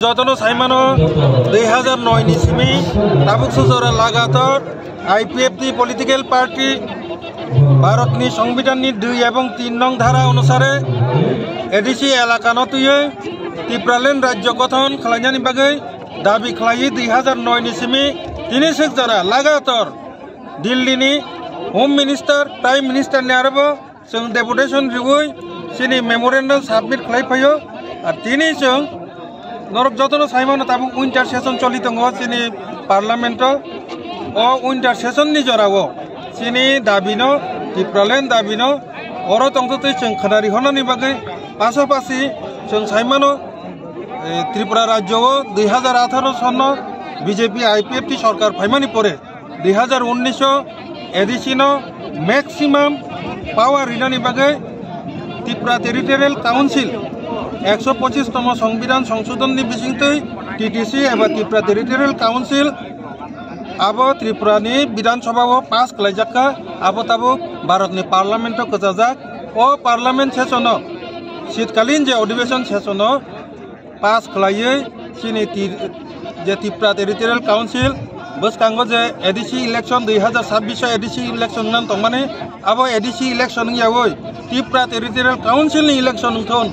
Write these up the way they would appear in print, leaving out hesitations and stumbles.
যতন সাইমানো 2009 ni simi tabuk sujora lagatar IPF ni political party Bharat ni সংবিধান ni 2 এবং 3 নং ধারা অনুসারে এডিসি এলাকানো তুই ত্রিপুরাল্যান্ড রাজ্য গঠন খালাইনানি বাগৈ দাবি খালাই 2009 ni simi 36 jana lagatar দিল্লিনি home minister prime minister ni arbo जों डेपुटेशन रिगुई सिनी मेमोरेंडम सबमिट खालायफायो আর তিনি जों नरक जतन साइमान ताबु उइंटार सेशन चलि दङ सिनी पार्लामेंट ओ उइंटार सेशन नि जरावो सिनी दाबिनो टिप्रालेन दाबिनो अर तंगतै जों खनारि हननि बागै पासापासि जों साइमानो त्रिपुरा राज्यव 2018 सन बीजेपी आईपीएफ टी सरकार फाइमानि परे 2019 एडिसिनो मैक्सिमाम पावर रिनानि बागै त्रिपुरा टेरिटोरियल काउंसिल 125तम संविधान संशोधन नि बिसिंगतै टीटीसी एबा त्रिपुरा टेरिटोरियल काउंसिल आबो त्रिपुरानि विधानसभाव पास खालायजाखा आबो ताबो भारतनि पार्लामेंटआव गजाजाक ओ पार्लामेंट सेशनाव शीतकालीन जे अधिवेशन सेशनाव पास खालायै सिनि जे त्रिपुरा टेरिटोरियल काउंसिल बसकांगो जे एडीसी इलेक्शन 2026 एडीसी इलेक्शन नान तंमाने आबो एडीसी इलेक्शन यावै त्रिपुरा टेरिटोरियल काउंसिल नि इलेक्शन थन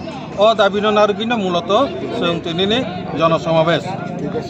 ओ दाबिनो नारगिनो मूलत जों तिनिनि जनसमावेश।